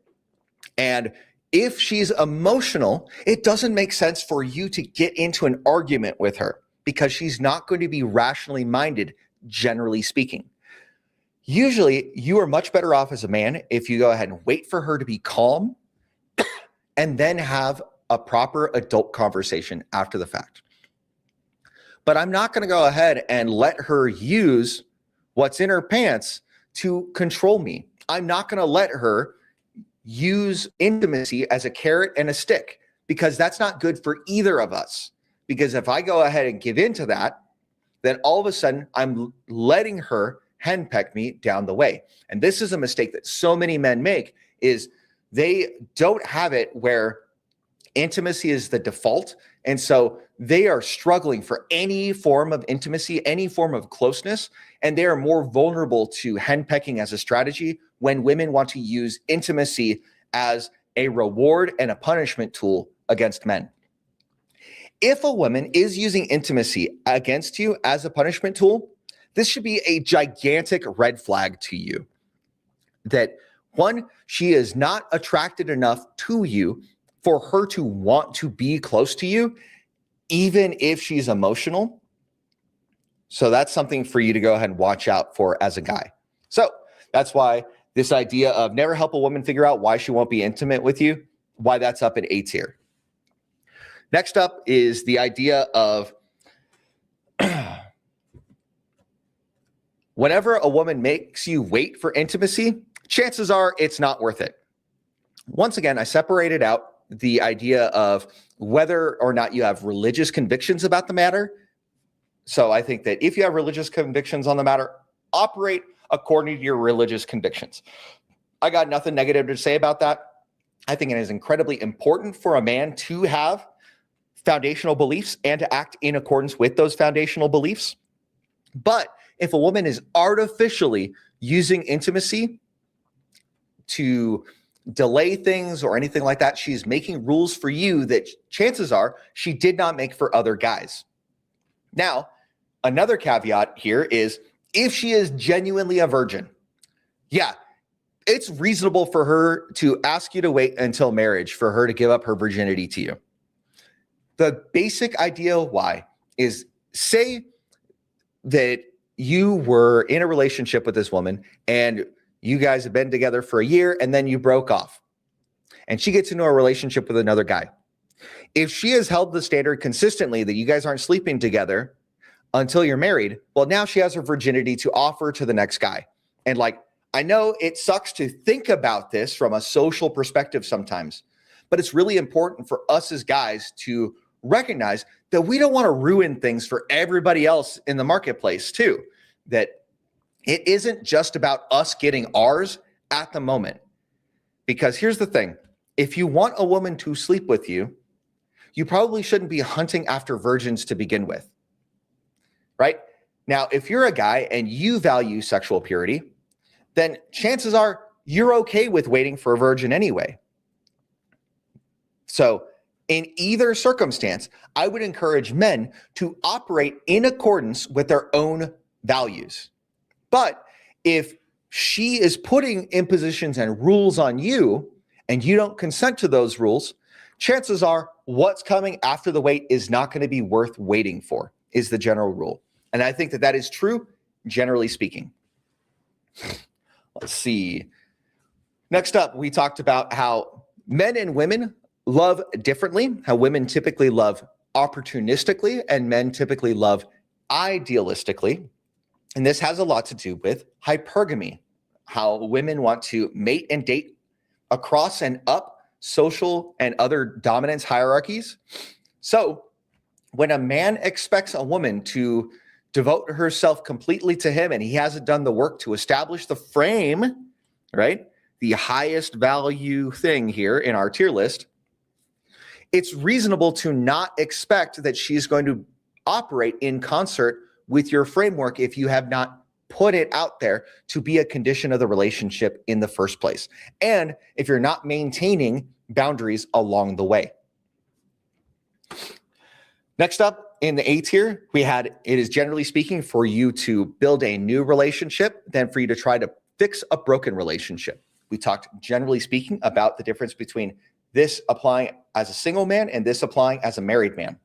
And if she's emotional, it doesn't make sense for you to get into an argument with her, because she's not going to be rationally minded, generally speaking. Usually, you are much better off as a man if you go ahead and wait for her to be calm and then have a proper adult conversation after the fact. But I'm not going to go ahead and let her use what's in her pants to control me. I'm not going to let her use intimacy as a carrot and a stick, because that's not good for either of us. Because if I go ahead and give in to that, then all of a sudden I'm letting her henpeck me down the way. And this is a mistake that so many men make, is they don't have it where intimacy is the default. And so they are struggling for any form of intimacy, any form of closeness, and they are more vulnerable to henpecking as a strategy when women want to use intimacy as a reward and a punishment tool against men. If a woman is using intimacy against you as a punishment tool, this should be a gigantic red flag to you. That one, she is not attracted enough to you for her to want to be close to you, even if she's emotional. So that's something for you to go ahead and watch out for as a guy. So that's why this idea of never help a woman figure out why she won't be intimate with you, why that's up in A tier. Next up is the idea of whenever a woman makes you wait for intimacy, chances are it's not worth it. Once again, I separated out the idea of whether or not you have religious convictions about the matter. So I think that if you have religious convictions on the matter, operate according to your religious convictions. I got nothing negative to say about that. I think it is incredibly important for a man to have foundational beliefs and to act in accordance with those foundational beliefs. But if a woman is artificially using intimacy to delay things or anything like that, she's making rules for you that chances are she did not make for other guys. Now, another caveat here is if she is genuinely a virgin, yeah, it's reasonable for her to ask you to wait until marriage for her to give up her virginity to you. The basic idea why is, say that you were in a relationship with this woman and you guys have been together for a year and then you broke off and she gets into a relationship with another guy. If she has held the standard consistently that you guys aren't sleeping together until you're married, well, now she has her virginity to offer to the next guy. And like, I know it sucks to think about this from a social perspective sometimes, but it's really important for us as guys to recognize that we don't want to ruin things for everybody else in the marketplace too. That it isn't just about us getting ours at the moment. Because here's the thing. If you want a woman to sleep with you, you probably shouldn't be hunting after virgins to begin with. Right? Now, if you're a guy and you value sexual purity, then chances are you're okay with waiting for a virgin anyway. So in either circumstance, I would encourage men to operate in accordance with their own values. But if she is putting impositions and rules on you and you don't consent to those rules, chances are what's coming after the wait is not going to be worth waiting for, is the general rule. And I think that that is true, generally speaking. Let's see. Next up, we talked about how men and women love differently, how women typically love opportunistically and men typically love idealistically. And this has a lot to do with hypergamy, how women want to mate and date across and up social and other dominance hierarchies. So when a man expects a woman to devote herself completely to him and he hasn't done the work to establish the frame, right? The highest value thing here in our tier list, it's reasonable to not expect that she's going to operate in concert with your framework if you have not put it out there to be a condition of the relationship in the first place. And if you're not maintaining boundaries along the way. Next up in the A tier, we had, it is generally speaking for you to build a new relationship than for you to try to fix a broken relationship. We talked generally speaking about the difference between this applying as a single man and this applying as a married man.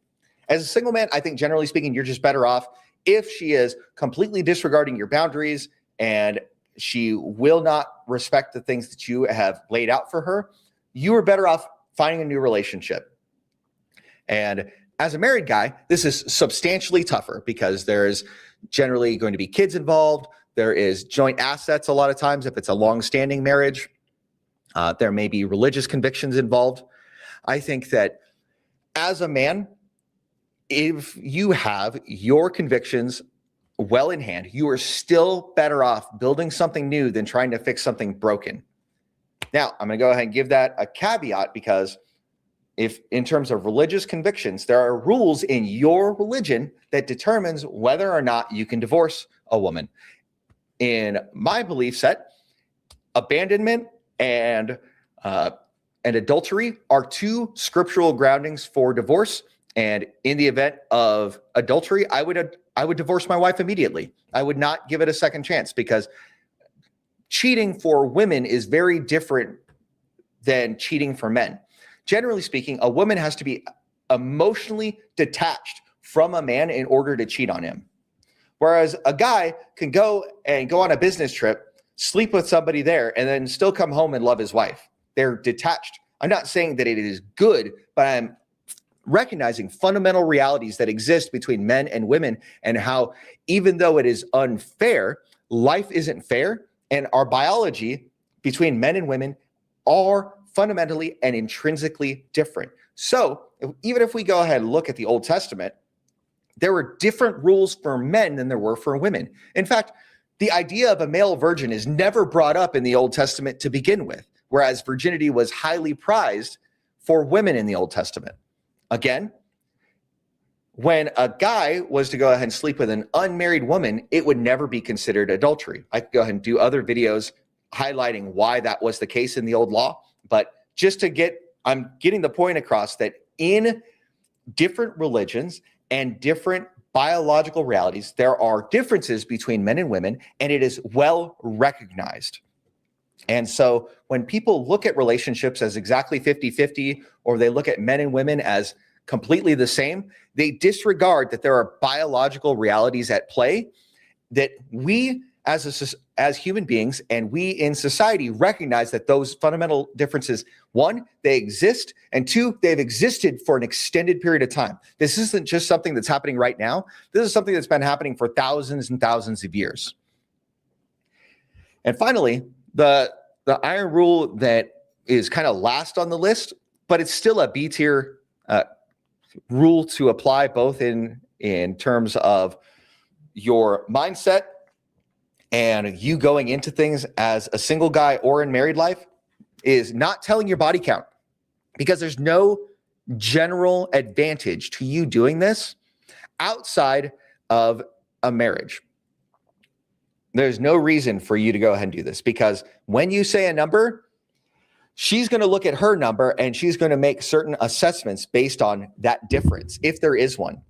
As a single man, I think generally speaking, you're just better off if she is completely disregarding your boundaries and she will not respect the things that you have laid out for her, you are better off finding a new relationship. And as a married guy, this is substantially tougher because there's generally going to be kids involved. There is joint assets a lot of times if it's a long-standing marriage. There may be religious convictions involved. I think that as a man, if you have your convictions well in hand, you are still better off building something new than trying to fix something broken. Now, I'm going to go ahead and give that a caveat because if in terms of religious convictions, there are rules in your religion that determines whether or not you can divorce a woman. In my belief set, abandonment and adultery are two scriptural groundings for divorce. And in the event of adultery, I would divorce my wife immediately. I would not give it a second chance because cheating for women is very different than cheating for men. Generally speaking, a woman has to be emotionally detached from a man in order to cheat on him. Whereas a guy can go on a business trip, sleep with somebody there, and then still come home and love his wife. They're detached. I'm not saying that it is good, but I'm recognizing fundamental realities that exist between men and women and how even though it is unfair, life isn't fair, and our biology between men and women are fundamentally and intrinsically different. So even if we go ahead and look at the Old Testament, there were different rules for men than there were for women. In fact, the idea of a male virgin is never brought up in the Old Testament to begin with, whereas virginity was highly prized for women in the Old Testament. Again, when a guy was to go ahead and sleep with an unmarried woman, it would never be considered adultery. I could go ahead and do other videos highlighting why that was the case in the old law. But just I'm getting the point across that in different religions and different biological realities, there are differences between men and women, and it is well recognized. And so when people look at relationships as exactly 50-50, or they look at men and women as completely the same, they disregard that there are biological realities at play that we as human beings and we in society recognize that those fundamental differences, one, they exist, and two, they've existed for an extended period of time. This isn't just something that's happening right now. This is something that's been happening for thousands and thousands of years. And finally, the iron rule that is kind of last on the list, but it's still a B tier rule to apply both in terms of your mindset and you going into things as a single guy or in married life, is not telling your body count, because there's no general advantage to you doing this outside of a marriage. There's no reason for you to go ahead and do this, because when you say a number, she's going to look at her number and she's going to make certain assessments based on that difference, if there is one.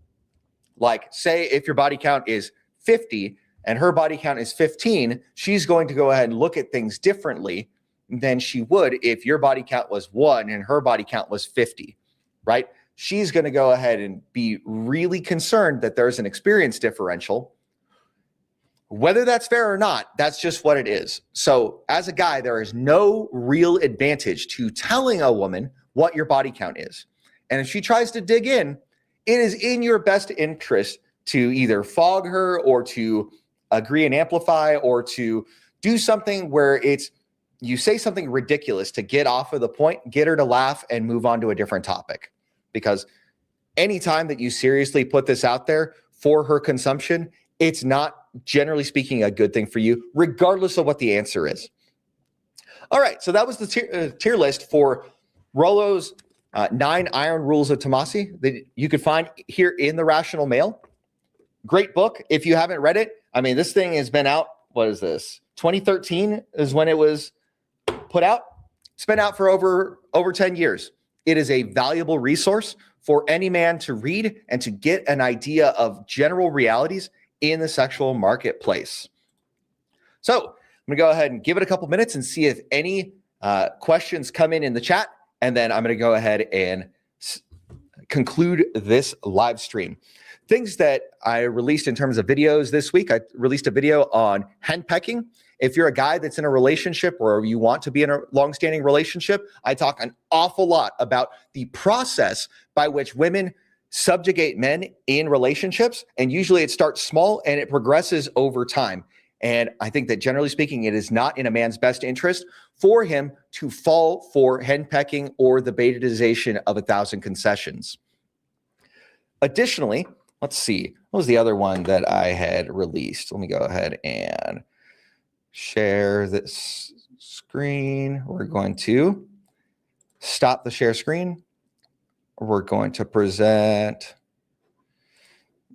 Like, say if your body count is 50 and her body count is 15, she's going to go ahead and look at things differently than she would if your body count was 1 and her body count was 50, right? She's going to go ahead and be really concerned that there's an experience differential. Whether that's fair or not, that's just what it is. So as a guy, there is no real advantage to telling a woman what your body count is. And if she tries to dig in, it is in your best interest to either fog her or to agree and amplify or to do something where you say something ridiculous to get off of the point, get her to laugh and move on to a different topic. Because anytime that you seriously put this out there for her consumption, it's not, generally speaking, a good thing for you, regardless of what the answer is. All right, so that was the tier list for Rollo's 9 Iron Rules of Tomassi that you could find here in The Rational Male. Great book. If you haven't read it, I mean, this thing has been out, what is this? 2013 is when it was put out. It's been out for over 10 years. It is a valuable resource for any man to read and to get an idea of general realities in the sexual marketplace. So I'm going to go ahead and give it a couple minutes and see if any questions come in the chat. And then I'm going to go ahead and conclude this live stream. Things that I released in terms of videos this week. I released a video on henpecking If you're a guy that's in a relationship or you want to be in a long-standing relationship, I talk an awful lot about the process by which women subjugate men in relationships. And usually it starts small and it progresses over time. And I think that generally speaking, it is not in a man's best interest for him to fall for henpecking or the betaization of 1,000 concessions. Additionally, let's see, what was the other one that I had released? Let me go ahead and share this screen. We're going to stop the share screen. We're going to present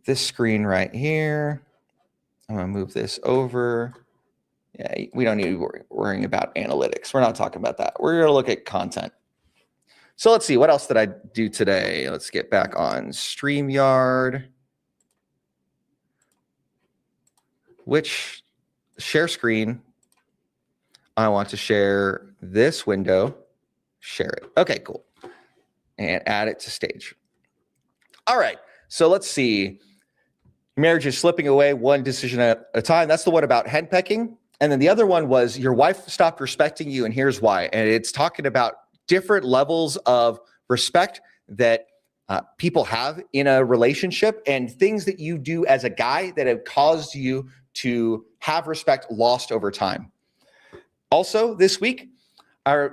this screen right here. I'm going to move this over. Yeah, we don't need to be worrying about analytics. We're not talking about that. We're going to look at content. So let's see, what else did I do today? Let's get back on StreamYard. Which share screen? I want to share this window. Share it. Okay, cool. And add it to stage. All right, so let's see. Marriage is slipping away one decision at a time. That's the one about henpecking. And then the other one was your wife stopped respecting you, and here's why. And it's talking about different levels of respect that people have in a relationship and things that you do as a guy that have caused you to have respect lost over time. Also, this week, I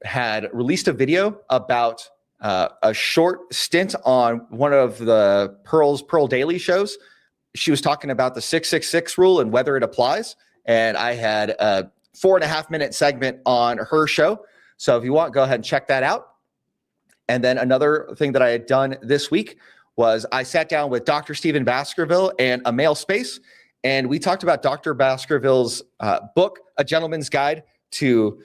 had released a video about a short stint on one of the Pearl Daily shows. She was talking about the 666 rule and whether it applies. And I had a 4.5-minute segment on her show. So if you want, go ahead and check that out. And then another thing that I had done this week was I sat down with Dr. Stephen Baskerville and A Male Space. And we talked about Dr. Baskerville's book, A Gentleman's Guide to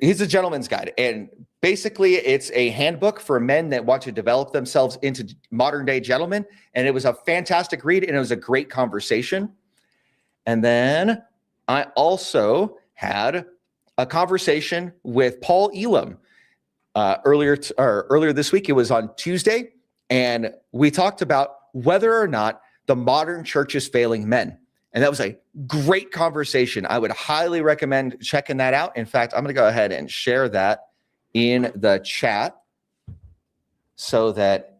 he's a gentleman's guide. And basically it's a handbook for men that want to develop themselves into modern day gentlemen. And it was a fantastic read and it was a great conversation. And then I also had a conversation with Paul Elam earlier this week. It was on Tuesday. And we talked about whether or not the modern church is failing men. And that was a great conversation. I would highly recommend checking that out. In fact, I'm going to go ahead and share that in the chat so that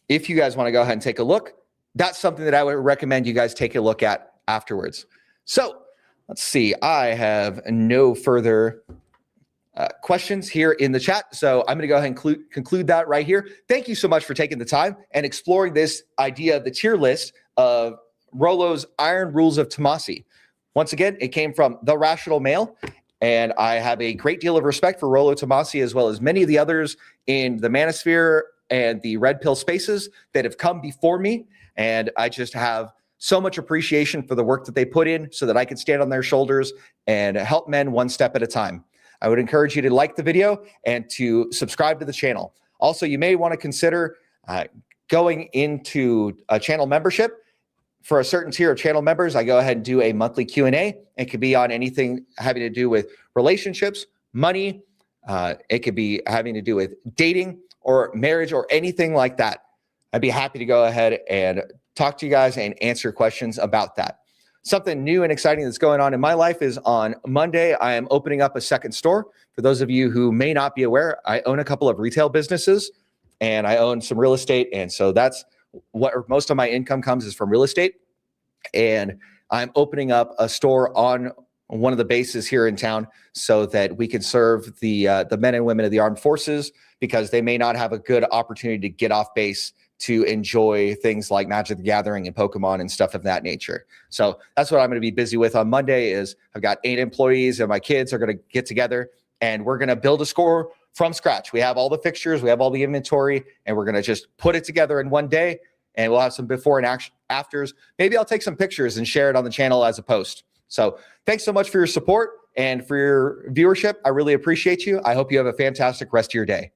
if you guys want to go ahead and take a look, that's something that I would recommend you guys take a look at afterwards. So let's see. I have no further questions here in the chat. So I'm going to go ahead and conclude that right here. Thank you so much for taking the time and exploring this idea of the tier list of Rollo's Iron Rules of Tomassi. Once again, it came from The Rational Male, and I have a great deal of respect for Rollo Tomassi as well as many of the others in the Manosphere and the Red Pill spaces that have come before me. And I just have so much appreciation for the work that they put in so that I can stand on their shoulders and help men one step at a time. I would encourage you to like the video and to subscribe to the channel. Also, you may want to consider going into a channel membership. For a certain tier of channel members, I go ahead and do a monthly Q&A. It could be on anything having to do with relationships, money. It could be having to do with dating or marriage or anything like that. I'd be happy to go ahead and talk to you guys and answer questions about that. Something new and exciting that's going on in my life is on Monday, I am opening up a second store. For those of you who may not be aware, I own a couple of retail businesses and I own some real estate. And so that's what most of my income comes is from real estate. And I'm opening up a store on one of the bases here in town so that we can serve the men and women of the armed forces because they may not have a good opportunity to get off base to enjoy things like Magic the Gathering and Pokemon and stuff of that nature. So that's what I'm going to be busy with on Monday is I've got 8 employees and my kids are going to get together and we're going to build a store from scratch. We have all the fixtures, we have all the inventory, and we're going to just put it together in one day and we'll have some before and afters. Maybe I'll take some pictures and share it on the channel as a post. So thanks so much for your support and for your viewership. I really appreciate you. I hope you have a fantastic rest of your day.